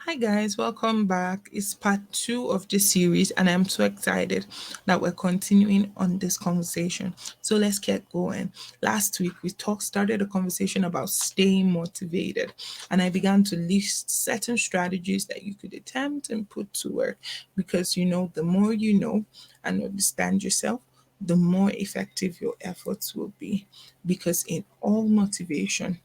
Hi guys, welcome back. It's part two of this series, and I'm so excited that we're continuing on this conversation. So let's get going. Last week we started a conversation about staying motivated, and I began to list certain strategies that you could attempt and put to work because the more you know and understand yourself, the more effective your efforts will be. Because in all motivation,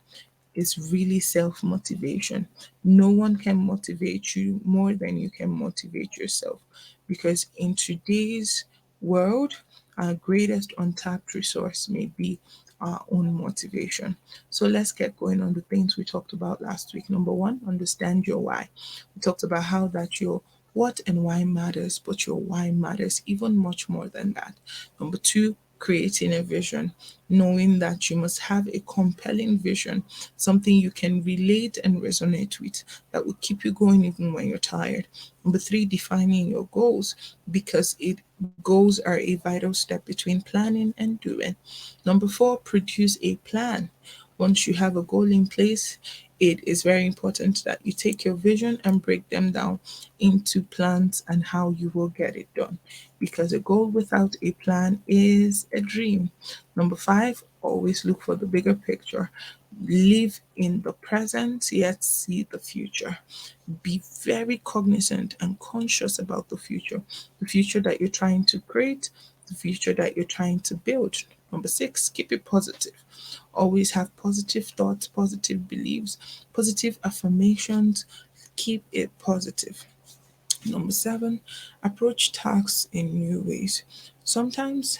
is really self motivation. No one can motivate you more than you can motivate yourself. Because in today's world, our greatest untapped resource may be our own motivation. So let's get going on the things we talked about last week. Number one, understand your why. We talked about how that your what and why matters, but your why matters even much more than that. Number two, creating a vision, knowing that you must have a compelling vision, something you can relate and resonate with that will keep you going even when you're tired. Number three, defining your goals because goals are a vital step between planning and doing. Number four, produce a plan. Once you have a goal in place, it is very important that you take your vision and break them down into plans and how you will get it done. Because a goal without a plan is a dream. Number five, always look for the bigger picture. Live in the present, yet see the future. Be very cognizant and conscious about the future that you're trying to create, the future that you're trying to build. Number six, keep it positive. Always have positive thoughts, positive beliefs, positive affirmations. Keep it positive. Number seven, approach tasks in new ways. Sometimes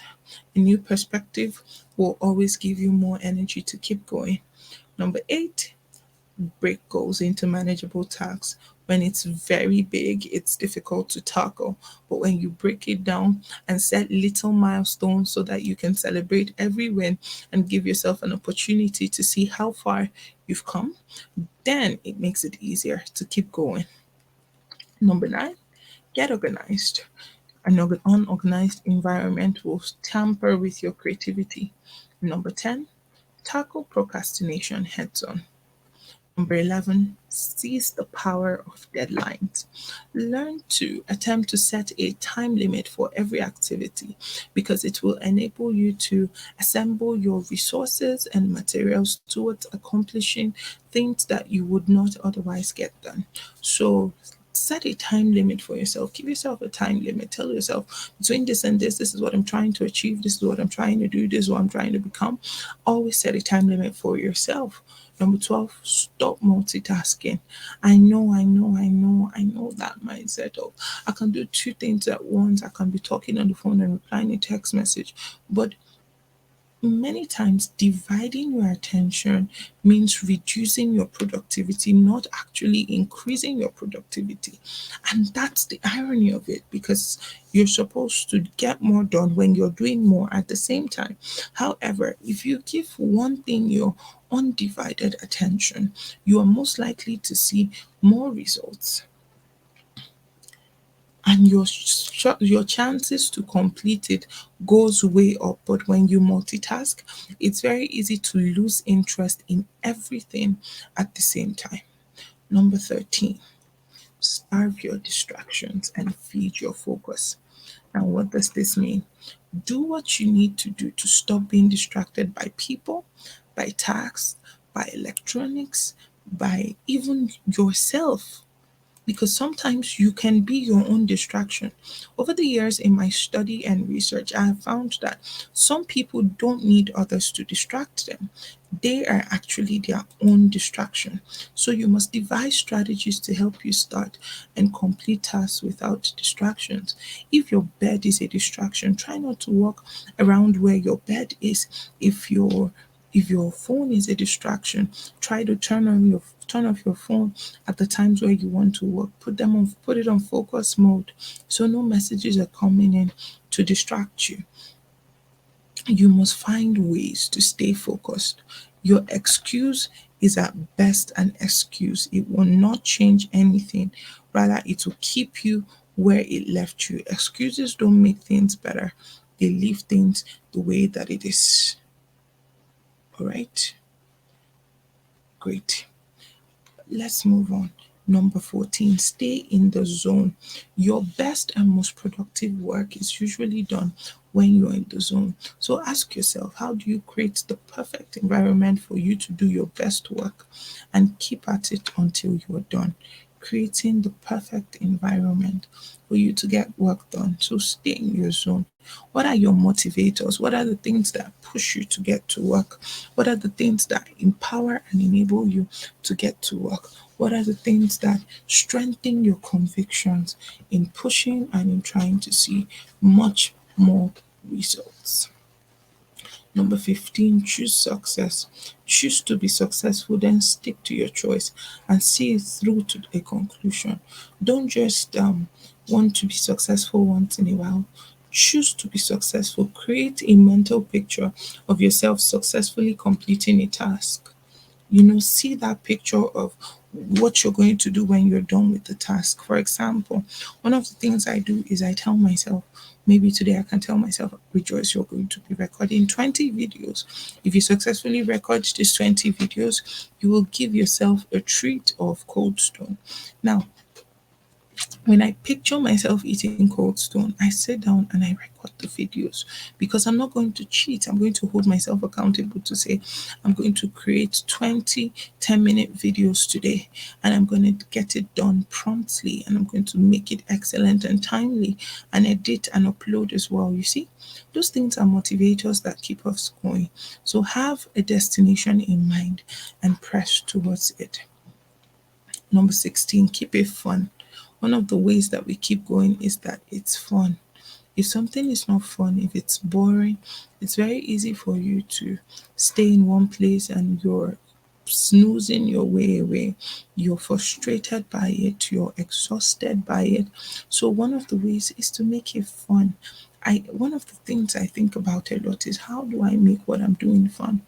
a new perspective will always give you more energy to keep going. Number eight, break goals into manageable tasks. When it's very big, it's difficult to tackle. But when you break it down and set little milestones so that you can celebrate every win and give yourself an opportunity to see how far you've come, then it makes it easier to keep going. Number nine, get organized. An unorganized environment will tamper with your creativity. Number 10, tackle procrastination heads on. Number 11, seize the power of deadlines. Learn to attempt to set a time limit for every activity because it will enable you to assemble your resources and materials towards accomplishing things that you would not otherwise get done. So, set a time limit for yourself. Give yourself a time limit. Tell yourself between this and this is what I'm trying to achieve, this is what I'm trying to do, this is what I'm trying to become. Always set a time limit for yourself. Number 12, stop multitasking. I know that mindset of I can do two things at once. I can be talking on the phone and replying a text message. But many times, dividing your attention means reducing your productivity, not actually increasing your productivity. And that's the irony of it because you're supposed to get more done when you're doing more at the same time. However, if you give one thing your undivided attention, you are most likely to see more results and your chances to complete it goes way up. But when you multitask, it's very easy to lose interest in everything at the same time. Number 13, starve your distractions and feed your focus. Now, what does this mean? Do what you need to do to stop being distracted by people, by tasks, by electronics, by even yourself, because sometimes you can be your own distraction. Over the years in my study and research, I have found that some people don't need others to distract them. They are actually their own distraction. So you must devise strategies to help you start and complete tasks without distractions. If your bed is a distraction, try not to walk around where your bed is. If your phone is a distraction, try to turn off your phone at the times where you want to work. Put it on focus mode so no messages are coming in to distract you. You must find ways to stay focused. Your excuse is at best an excuse. It will not change anything. Rather, it will keep you where it left you. Excuses don't make things better. They leave things the way that it is. All right. Great. Let's move on. Number 14, stay in the zone. Your best and most productive work is usually done when you're in the zone. So ask yourself, how do you create the perfect environment for you to do your best work, and keep at it until you're done? Creating the perfect environment for you to get work done. So stay in your zone. What are your motivators? What are the things that push you to get to work? What are the things that empower and enable you to get to work? What are the things that strengthen your convictions in pushing and in trying to see much more results? Number 15, choose success. Choose to be successful, then stick to your choice and see it through to a conclusion. Don't just want to be successful once in a while. Choose to be successful. Create a mental picture of yourself successfully completing a task. See that picture of what you're going to do when you're done with the task. For example, one of the things I do is I tell myself, maybe today I can tell myself, Rejoice, you're going to be recording 20 videos. If you successfully record these 20 videos, you will give yourself a treat of cold stone. Now, when I picture myself eating cold stone, I sit down and I record the videos, because I'm not going to cheat. I'm going to hold myself accountable to say, I'm going to create 20 10-minute videos today, and I'm going to get it done promptly, and I'm going to make it excellent and timely, and edit and upload as well. You see, those things are motivators that keep us going. So have a destination in mind and press towards it. Number 16, keep it fun. One of the ways that we keep going is that it's fun. If something is not fun, if it's boring, it's very easy for you to stay in one place and you're snoozing your way away. You're frustrated by it, you're exhausted by it. So one of the ways is to make it fun. One of the things I think about a lot is, how do I make what I'm doing fun?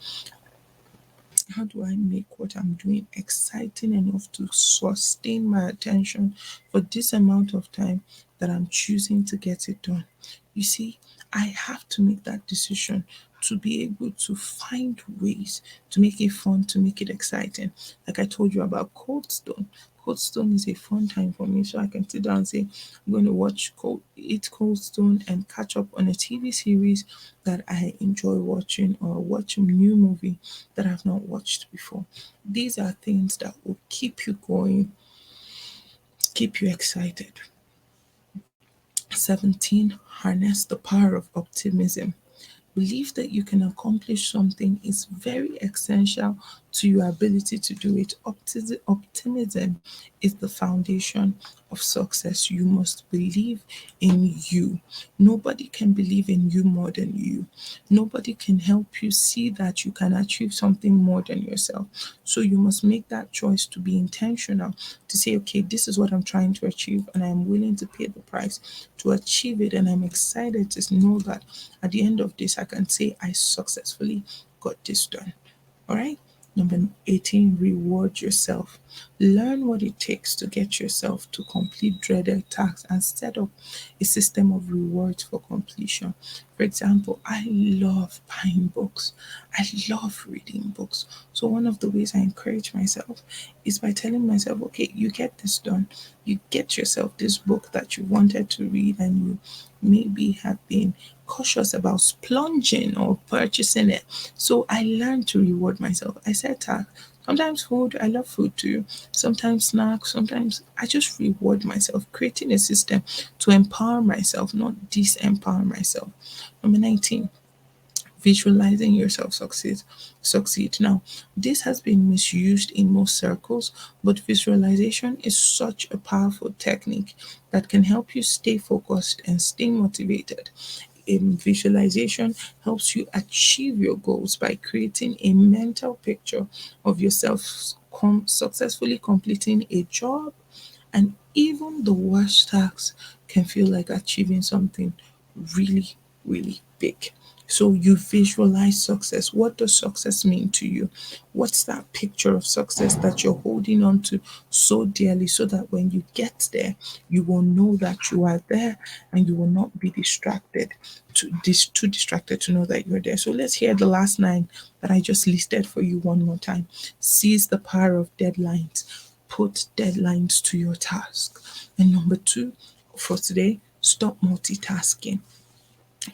How do I make what I'm doing exciting enough to sustain my attention for this amount of time that I'm choosing to get it done? You see, I have to make that decision to be able to find ways to make it fun, to make it exciting. Like I told you about Cold Stone. Cold Stone is a fun time for me, so I can sit down and say, I'm going to eat Cold Stone and catch up on a TV series that I enjoy watching, or watch a new movie that I've not watched before. These are things that will keep you going, keep you excited. 17, harness the power of optimism. Believe that you can accomplish something is very essential to your ability to do it. Optimism is the foundation of success. You must believe in you. Nobody can believe in you more than you. Nobody can help you see that you can achieve something more than yourself. So you must make that choice to be intentional, to say, okay, this is what I'm trying to achieve, and I'm willing to pay the price to achieve it. And I'm excited to know that at the end of this, I can say I successfully got this done. All right. Number 18, reward yourself. Learn what it takes to get yourself to complete dreaded tasks and set up a system of rewards for completion. For example, I love buying books. I love reading books. So one of the ways I encourage myself is by telling myself, okay, you get this done. You get yourself this book that you wanted to read, and you maybe have been cautious about splunging or purchasing it. So I learned to reward myself. I set tasks. Sometimes food, I love food too. Sometimes snacks, sometimes I just reward myself, creating a system to empower myself, not disempower myself. Number 19, visualizing yourself succeed. Now, this has been misused in most circles, but visualization is such a powerful technique that can help you stay focused and stay motivated. Visualization helps you achieve your goals by creating a mental picture of yourself successfully completing a job, and even the worst tasks can feel like achieving something really, really big. So you visualize success. What does success mean to you? What's that picture of success that you're holding on to so dearly, so that when you get there, you will know that you are there, and you will not be too distracted to know that you're there. So let's hear the last nine that I just listed for you one more time. Seize the power of deadlines. put deadlines to your task. And number two, for today, stop multitasking.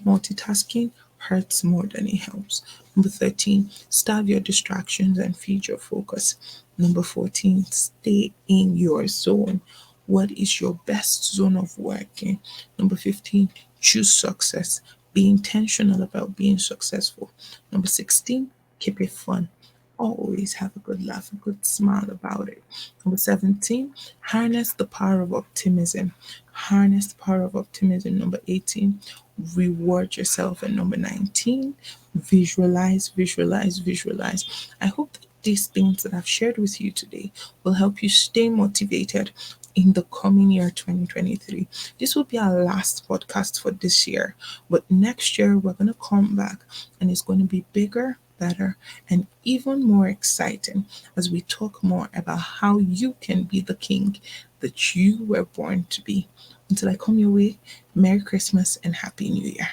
Multitasking hurts more than it helps. Number 13, starve your distractions and feed your focus. Number 14, stay in your zone. What is your best zone of working? Number 15, choose success. Be intentional about being successful. Number 16, keep it fun. Always have a good laugh, a good smile about it. Number 17, harness the power of optimism. Harness the power of optimism. Number 18, reward yourself. And number 19, visualize, visualize, visualize. I hope that these things that I've shared with you today will help you stay motivated in the coming year 2023. This will be our last podcast for this year, but next year we're going to come back and it's going to be bigger, better, and even more exciting as we talk more about how you can be the king that you were born to be. Until I come your way, Merry Christmas and Happy New Year.